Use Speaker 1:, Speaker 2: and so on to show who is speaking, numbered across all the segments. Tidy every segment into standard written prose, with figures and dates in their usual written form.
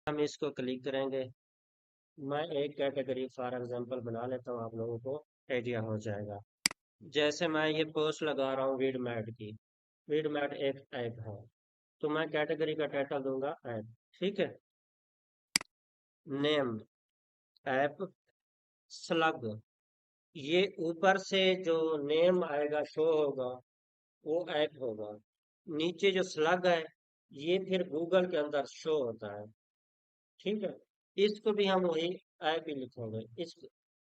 Speaker 1: हम इसको क्लिक करेंगे। मैं एक कैटेगरी फॉर एग्जांपल बना लेता हूँ, आप लोगों को आइडिया हो जाएगा। जैसे मैं ये पोस्ट लगा रहा हूँ वीडमैट की। वीडमैट एक ऐप है, तो मैं कैटेगरी का टाइटल दूंगा ऐप। ठीक है। Name app slug. ये ऊपर से जो नेम आएगा शो होगा, वो ऐप होगा। नीचे जो स्लग है, ये फिर गूगल के अंदर शो होता है। ठीक है। इसको भी हम वही ऐप ही लिखेंगे। इस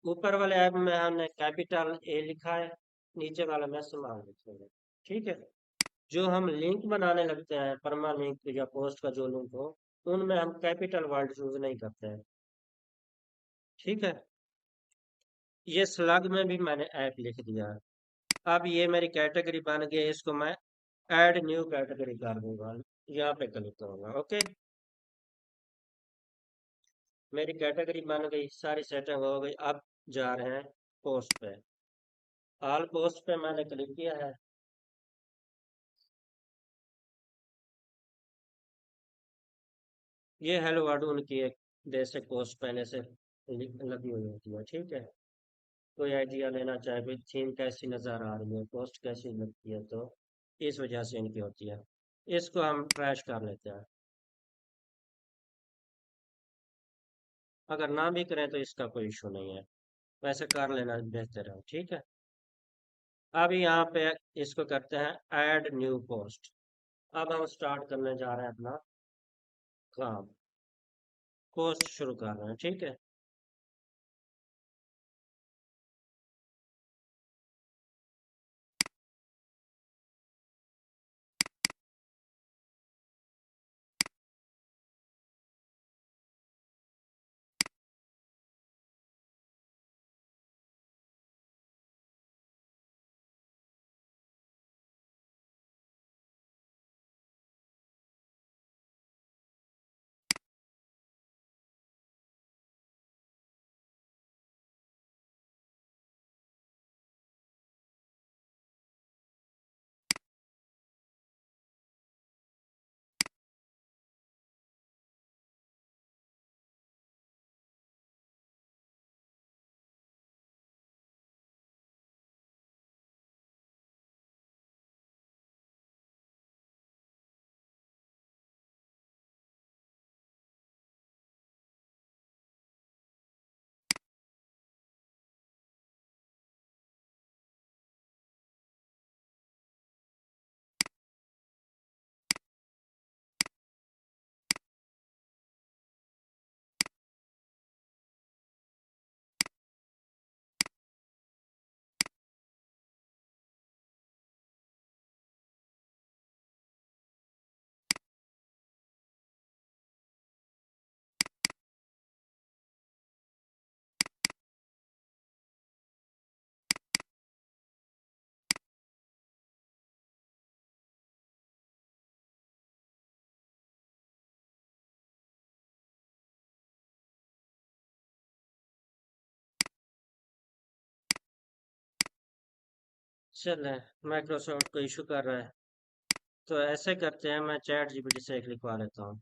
Speaker 1: ऊपर वाले ऐप में हमने कैपिटल ए लिखा है, नीचे वाला में स्मॉल लिखेंगे। ठीक है। जो हम लिंक बनाने लगते हैं, परमा लिंक या पोस्ट का जो लिंक हो, उनमें हम कैपिटल वर्ड यूज नहीं करते हैं। ठीक है। ये स्लग में भी मैंने ऐप लिख दिया है। अब ये मेरी कैटेगरी बन गई है, इसको मैं ऐड न्यू कैटेगरी कर दूंगा। यहाँ पे क्लिक करूंगा। ओके। मेरी कैटेगरी बन गई, सारी सेटिंग हो गई। अब जा रहे हैं पोस्ट पे। ऑल पोस्ट पे मैंने क्लिक किया है। ये हेलो वर्ड उनकी एक बेसिक पोस्ट पहले से लगी हुई होती है। ठीक है। कोई आइडिया लेना चाहे भाई थीम कैसी नजर आ रही है, पोस्ट कैसी लगती है, तो इस वजह से इनकी होती है। इसको हम ट्रैश कर लेते हैं। अगर ना भी करें तो इसका कोई इशू नहीं है, वैसे कर लेना बेहतर है। ठीक है। अब यहाँ पे इसको करते हैं ऐड न्यू पोस्ट। अब हम स्टार्ट करने जा रहे हैं अपना काम। पोस्ट शुरू कर रहे हैं। ठीक है। चले, माइक्रोसॉफ्ट को इशू कर रहा है, तो ऐसे करते हैं, मैं चैट जीपीटी से एक लिखवा लेता हूँ।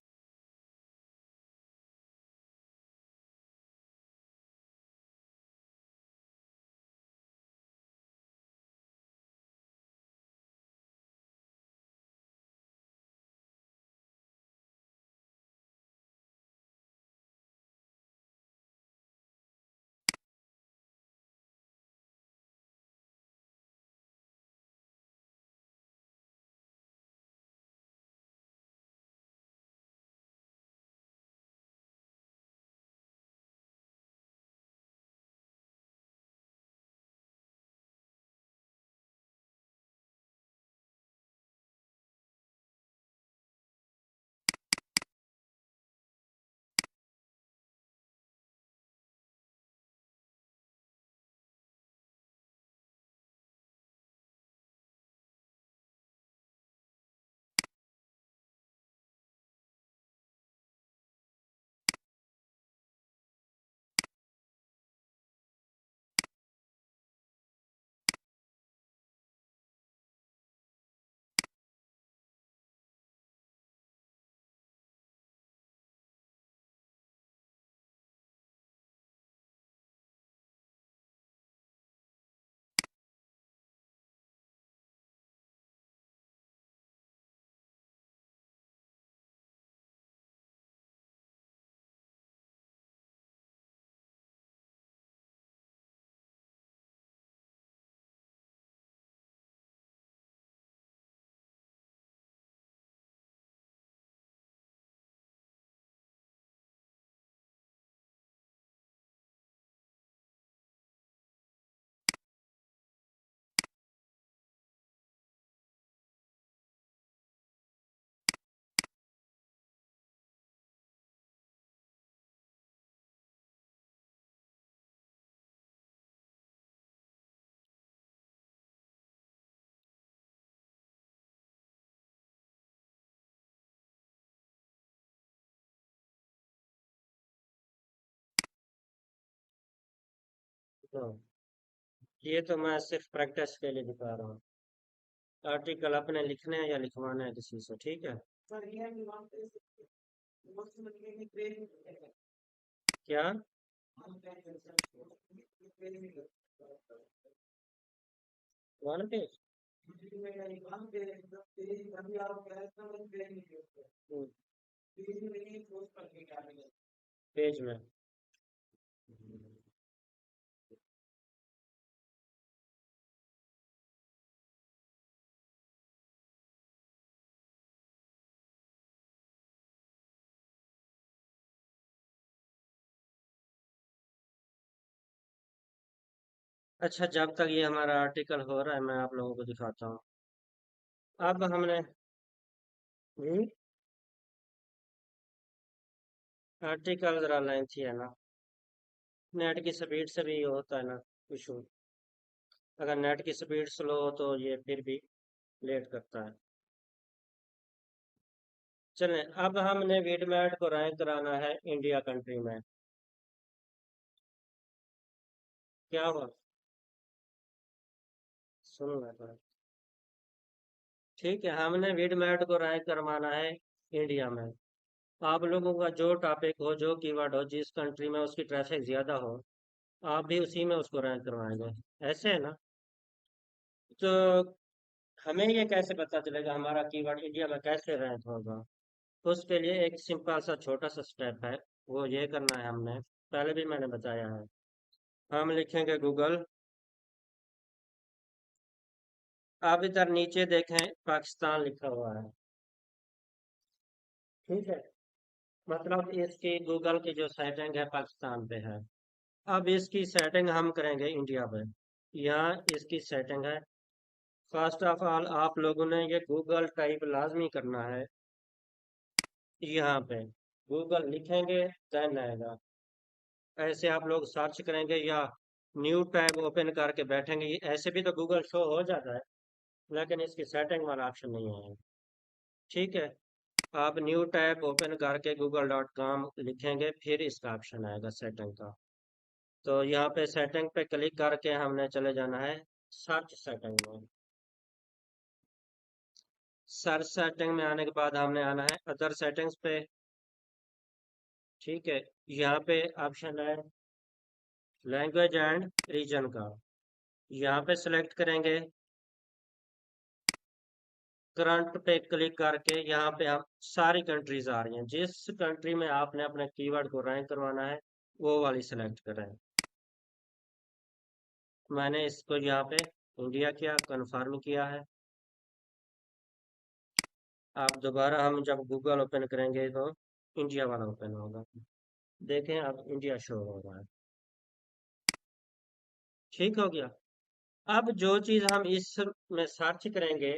Speaker 1: तो ये तो मैं सिर्फ प्रैक्टिस के लिए दिखा रहा हूँ। आर्टिकल अपने लिखने हैं या लिखवाना है किसी से, ठीक है। क्या? One page? पेज में? अच्छा, जब तक ये हमारा आर्टिकल हो रहा है मैं आप लोगों को दिखाता हूँ। अब हमने आर्टिकल जरा लेंथी है ना, नेट की स्पीड से भी ये होता है ना इशू। अगर नेट की स्पीड स्लो हो तो ये फिर भी लेट करता है। चलें, अब हमने वीडमैट को रैंक कराना है इंडिया कंट्री में। क्या हुआ? सुनो मैं थोड़ा। ठीक है, हमने वीडमैट को रैंक करवाना है इंडिया में। आप लोगों का जो टॉपिक हो, जो कीवर्ड हो, जिस कंट्री में उसकी ट्रैफिक ज्यादा हो, आप भी उसी में उसको रैंक करवाएंगे। ऐसे है ना? तो हमें ये कैसे पता चलेगा हमारा कीवर्ड इंडिया में कैसे रैंक होगा? उसके लिए एक सिंपल सा छोटा सा स्टेप है। वो ये करना है हमने, पहले भी मैंने बताया है। हम लिखेंगे गूगल। आप इधर नीचे देखें, पाकिस्तान लिखा हुआ है। ठीक है, मतलब इसकी गूगल की जो सेटिंग है पाकिस्तान पे है। अब इसकी सेटिंग हम करेंगे इंडिया पे। यहाँ इसकी सेटिंग है। फर्स्ट ऑफ ऑल आप लोगों ने ये गूगल टाइप लाजमी करना है। यहाँ पे गूगल लिखेंगे, देन आएगा। ऐसे आप लोग सर्च करेंगे या न्यू टैब ओपन करके बैठेंगे, ऐसे भी तो गूगल शो हो जाता है, लेकिन इसकी सेटिंग वाला ऑप्शन नहीं है। ठीक है, आप न्यू टैब ओपन करके google.com लिखेंगे, फिर इसका ऑप्शन आएगा सेटिंग का। तो यहाँ पे सेटिंग पे क्लिक करके हमने चले जाना है सर्च सेटिंग में। सर्च सेटिंग में आने के बाद हमने आना है अदर सेटिंग्स पे। ठीक है, यहाँ पे ऑप्शन है लैंग्वेज एंड रीजन का। यहाँ पे सिलेक्ट करेंगे। करंट पे क्लिक करके यहाँ पे हम सारी कंट्रीज आ रही हैं, जिस कंट्री में आपने अपने कीवर्ड को रैंक करवाना है वो वाली सिलेक्ट करें। मैंने इसको यहाँ पे इंडिया किया, कंफर्म किया है। आप दोबारा हम जब गूगल ओपन करेंगे तो इंडिया वाला ओपन होगा। देखें, अब इंडिया शो हो रहा है। ठीक हो गया। अब जो चीज हम इस में सर्च करेंगे,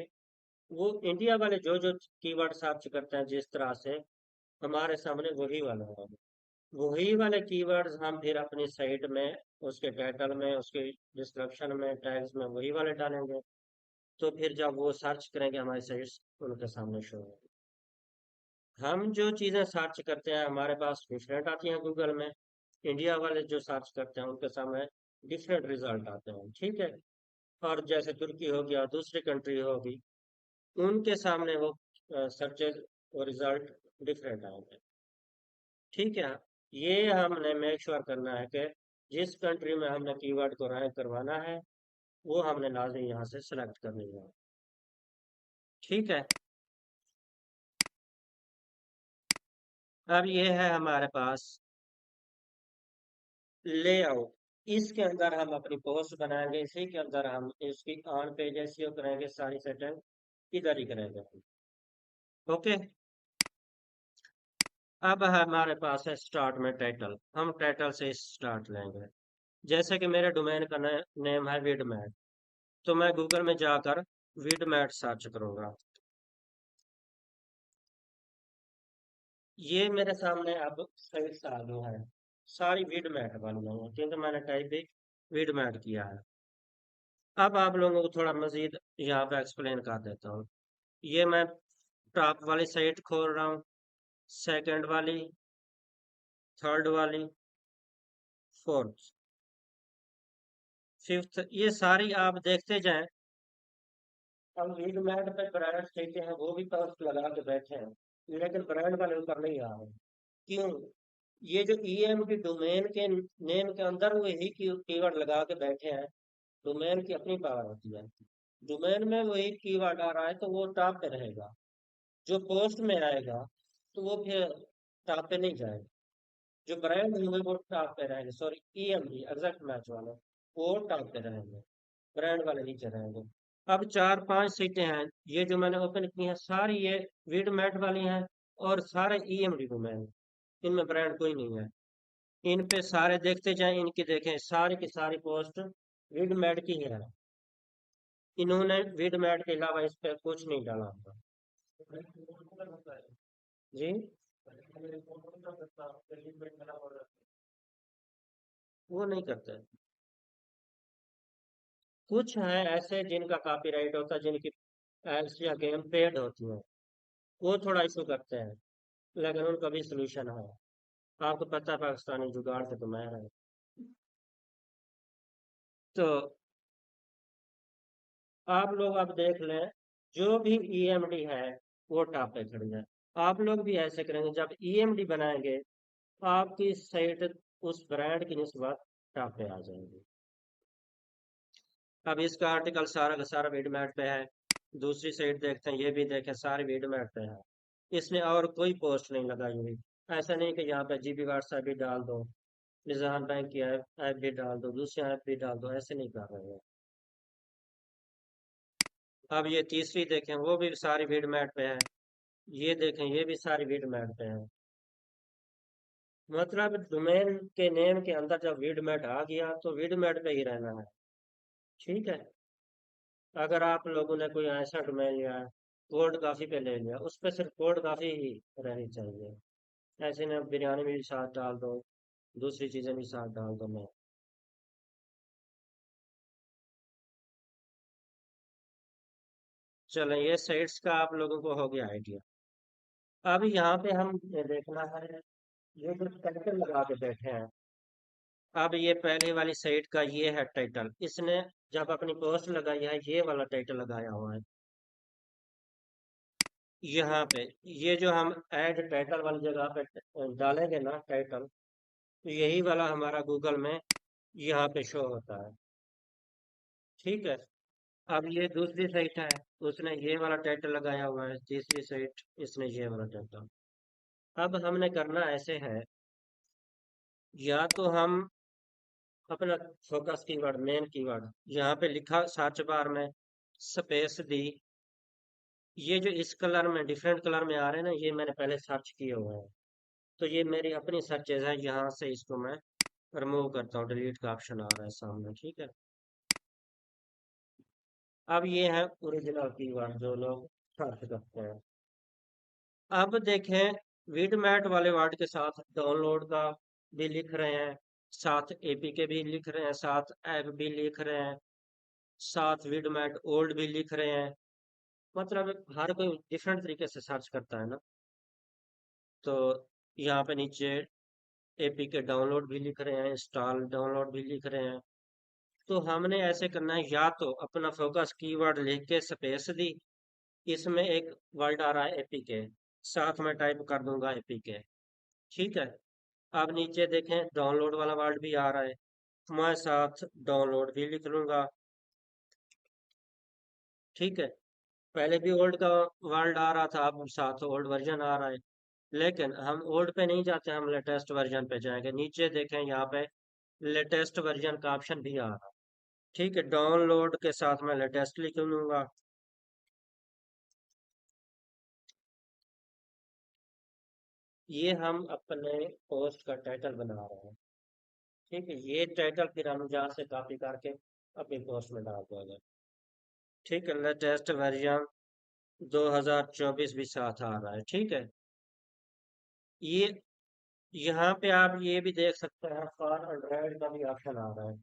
Speaker 1: वो इंडिया वाले जो जो कीवर्ड सर्च करते हैं जिस तरह से, हमारे सामने वही वाला होगा। वही वाले कीवर्ड्स हम फिर अपनी साइट में, उसके टाइटल में, उसके डिस्क्रिप्शन में, टैग्स में वही वाले डालेंगे। तो फिर जब वो सर्च करेंगे हमारी साइट्स, उनके सामने शो होगी। हम जो चीजें सर्च करते हैं हमारे पास डिफरेंट आती हैं गूगल में। इंडिया वाले जो सर्च करते हैं उनके सामने डिफरेंट रिजल्ट आते हैं। ठीक है, और जैसे तुर्की हो गया, दूसरी कंट्री होगी, उनके सामने वो सर्चेज और रिजल्ट डिफरेंट आएंगे। ठीक है, ये हमने मेक श्योर करना है कि जिस कंट्री में हमने कीवर्ड को रैंक करवाना है वो हमने लाजमी यहाँ से सेलेक्ट करनी है। ठीक है, अब ये है हमारे पास लेआउट। इसके अंदर हम अपनी पोस्ट बनाएंगे, इसी के अंदर हम इसकी ऑन पेज एसईओ करेंगे, सारी सेटिंग इधर ही करेंगे। ओके, अब हमारे पास है स्टार्ट में टाइटल। हम टाइटल से स्टार्ट लेंगे। जैसे कि मेरे डोमेन का नेम है विडमैट, तो मैं गूगल में जाकर विडमैट सर्च करूंगा। ये मेरे सामने अब सही चालू है। सारी विडमैट बन गई है क्योंकि मैंने टाइप भी विडमैट किया है। अब आप लोगों को थोड़ा मजीद यहाँ पे एक्सप्लेन कर देता हूँ। ये मैं टॉप वाली साइट खोल रहा हूँ, सेकंड वाली, थर्ड वाली, फोर्थ। फिफ्थ, ये सारी आप देखते जाएं। हम लीड मैट पे ब्रांड देते हैं, वो भी कॉस्ट लगा के बैठे हैं, लेकिन ब्रांड वाले ऊपर नहीं आ रहे। क्यों? ये जो ईएम की डोमेन के नेम के अंदर वही कीवर्ड लगा के बैठे हैं। डोमेन की अपनी पावर होती है। डोमेन में वही कीवर्ड आ रहा है तो वो टॉप पे रहेगा। जो पोस्ट में आएगा तो वो फिर टॉप पे नहीं जाएगा। जो ब्रांड होंगे वो टॉप पे रहेंगे, सॉरी ईएमडी एग्जैक्ट मैच वाले, वो टॉप पे रहेंगे, ब्रांड वाले नीचे रहेंगे। अब चार पांच सीटें हैं, ये जो मैंने ओपन की हैं सारी ये वीड मैट वाली हैं, और सारे ईएमडी डोमेन, इनमें ब्रांड कोई नहीं है। इन पे सारे देखते जाएं, इनकी देखें सारी की सारी पोस्ट वीड मैट की ही है। इन्होंने वीड मैट के अलावा इस पे कुछ नहीं डाला होगा। जी, वो नहीं करते। कुछ हैं ऐसे जिनका कॉपीराइट होता है, जिनकी एड्स या गेम पेड होती है, वो थोड़ा इशू करते हैं, लेकिन उनका भी सोल्यूशन है। आपको पता है पाकिस्तानी जुगाड़ से तो माहिर है। तो आप लोग अब देख लें, जो भी ईएमडी है वो टॉप पे खड़ी है। आप लोग भी ऐसे करेंगे, जब ईएमडी बनाएंगे आपकी साइट उस ब्रांड की निस्बत टॉप पे आ जाएगी। अब इसका आर्टिकल सारा का सारा वीडमेट पे है। दूसरी साइट देखते हैं, ये भी देखें सारी वीडमेट पे है। इसने और कोई पोस्ट नहीं लगाई हुई। ऐसा नहीं कि यहाँ पे जीबी व्हाट्सएप भी डाल दो, निज़ाम बैंक की ऐप भी डाल दो, दूसरी ऐप भी डाल दो, ऐसे नहीं कर रहे हैं। अब ये तीसरी देखें, वो भी सारी वीड मैट पे है। ये देखें, ये भी सारी वीड मैट पे है। मतलब डोमेन के नेम के अंदर जब वीड मैट आ गया तो वीड मैट पे ही रहना है। ठीक है। अगर आप लोगों ने कोई ऐसा डोमेन लिया है, कोल्ड कॉफी पे ले लिया, उस पर सिर्फ कोल्ड कॉफी ही रहनी चाहिए। ऐसे ना बिरयानी में भी साथ डाल दो, दूसरी चीजें भी साथ डाल दो। मैं चलें, ये साइट्स का आप लोगों को हो गया आइडिया। अब यहाँ पे हम ये देखना है, ये जो टाइटल लगा के बैठे हैं। अब ये पहले वाली साइट का ये है टाइटल, इसने जब अपनी पोस्ट लगाई है ये वाला टाइटल लगाया हुआ है। यहाँ पे ये जो हम ऐड टाइटल वाली जगह पे डालेंगे ना टाइटल, तो यही वाला हमारा गूगल में यहाँ पे शो होता है। ठीक है। अब ये दूसरी साइट है, उसने ये वाला टाइटल लगाया हुआ है। तीसरी साइट, इसने ये वाला टाइटल। अब हमने करना ऐसे है, या तो हम अपना फोकस कीवर्ड, मेन कीवर्ड यहाँ पे लिखा सर्च बार में, स्पेस दी। ये जो इस कलर में डिफरेंट कलर में आ रहे हैं ना, ये मैंने पहले सर्च किए हुए हैं। तो ये मेरी अपनी सर्चेज है, यहाँ से इसको मैं रिमूव करता हूँ, डिलीट का ऑप्शन आ रहा है सामने। ठीक है। अब ये है ओरिजिनल कीवर्ड जो लोग सर्च करते हैं। अब देखें, वीडमैट वाले वर्ड के साथ डाउनलोड का भी लिख रहे हैं, साथ एपीके भी लिख रहे हैं, साथ ऐप भी लिख रहे हैं, साथ वीडमैट ओल्ड भी लिख रहे हैं। मतलब हर कोई डिफरेंट तरीके से सर्च करता है ना। तो यहाँ पे नीचे एपीके डाउनलोड भी लिख रहे हैं, इंस्टॉल डाउनलोड भी लिख रहे हैं। तो हमने ऐसे करना है, या तो अपना फोकस कीवर्ड लिख के स्पेस दी, इसमें एक वर्ड आ रहा है एपीके, साथ में टाइप कर दूंगा एपीके। ठीक है। अब नीचे देखें डाउनलोड वाला वर्ड भी आ रहा है, मैं साथ डाउनलोड भी लिख लूंगा। ठीक है। पहले भी ओल्ड का वर्ड आ रहा था, अब साथ ओल्ड वर्जन आ रहा है। लेकिन हम ओल्ड पे नहीं जाते, हम लेटेस्ट वर्जन पे जाएंगे। नीचे देखें यहाँ पे लेटेस्ट वर्जन का ऑप्शन भी आ रहा है। ठीक है, डाउनलोड के साथ मैं लेटेस्ट लिख लूंगा। ये हम अपने पोस्ट का टाइटल बना रहे हैं। ठीक है, ये टाइटल फिर हम जहाँ से कॉपी करके अपनी पोस्ट में डाल देंगे। ठीक है, लेटेस्ट वर्जन 2024 भी साथ आ रहा है। ठीक है। ये यहाँ पे आप ये भी देख सकते हैं, फॉर एंड्रॉयड का भी ऑप्शन आ रहा है।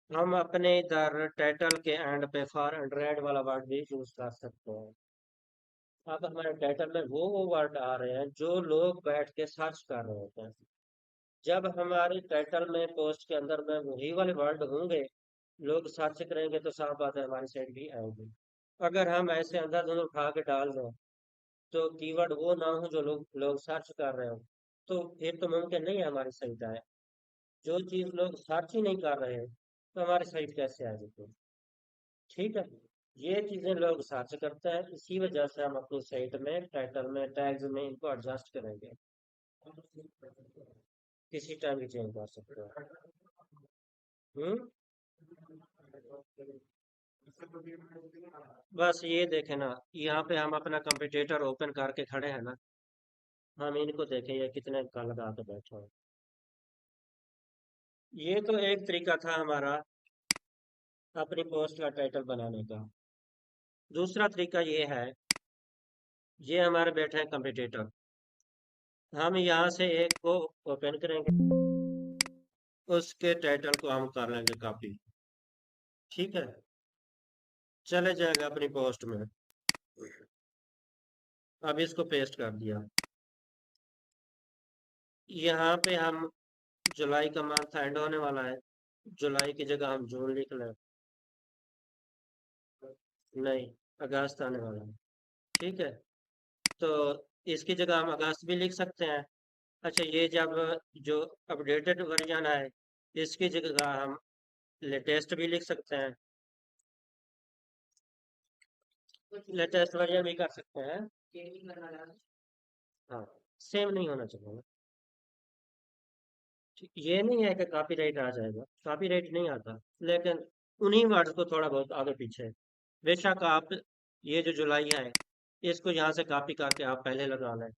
Speaker 1: हम अपने इधर टाइटल के एंड पे फॉर एंड्रॉयड वाला वर्ड भी यूज कर सकते हैं। अब हमारे टाइटल में वो वर्ड आ रहे हैं जो लोग बैठ के सर्च कर रहे होते हैं। जब हमारे टाइटल में पोस्ट के अंदर में वही वाले वर्ड होंगे लोग सर्च करेंगे तो साफ बात है हमारी साइट भी आएगी। अगर हम ऐसे अंधाधुंध उठा के डाल दें तो कीवर्ड वो ना हो जो लोग लोग सर्च कर रहे हो, तो फिर तो मुमकिन नहीं है हमारी साइट आए। जो चीज लोग सर्च ही नहीं कर रहे हैं तो हमारी साइट कैसे आएगी फिर? ठीक है। ये चीजें लोग सर्च करते हैं, इसी वजह से हम अपनी साइट में टाइटल में टैग्स में इनको एडजस्ट करेंगे। किसी टाइम भी चेंज कर सकते हो। हम्म। बस ये देखे ना, यहाँ पे हम अपना कंपटीटर ओपन करके खड़े हैं ना, हम इनको देखें ये कितने का लगा के बैठे हैं। ये तो एक तरीका था हमारा अपनी पोस्ट का टाइटल बनाने का। दूसरा तरीका ये है, ये हमारे बैठे हैं कंपटीटर, हम यहाँ से एक को ओपन करेंगे, उसके टाइटल को हम कर लेंगे कॉपी। ठीक है, चले जाएगा अपनी पोस्ट में। अब इसको पेस्ट कर दिया। यहाँ पे हम जुलाई का मंथ एंड होने वाला है, जुलाई की जगह हम जून लिख लें। नहीं, अगस्त आने वाला है। ठीक है, तो इसकी जगह हम अगस्त भी लिख सकते हैं। अच्छा, ये जब जो अपडेटेड वर्जन है, इसकी जगह हम लेटेस्ट भी लिख सकते हैं। लेटेस्ट वर्जन भी कर सकते हैं। हाँ, सेम नहीं होना चाहिए। ये नहीं है कि कॉपीराइट आ जाएगा, कॉपीराइट नहीं आता, लेकिन उन्हीं वर्ड्स को थोड़ा बहुत आगे पीछे, बेशक आप ये जो जुलाई है इसको यहाँ से कॉपी करके आप पहले लगा लें,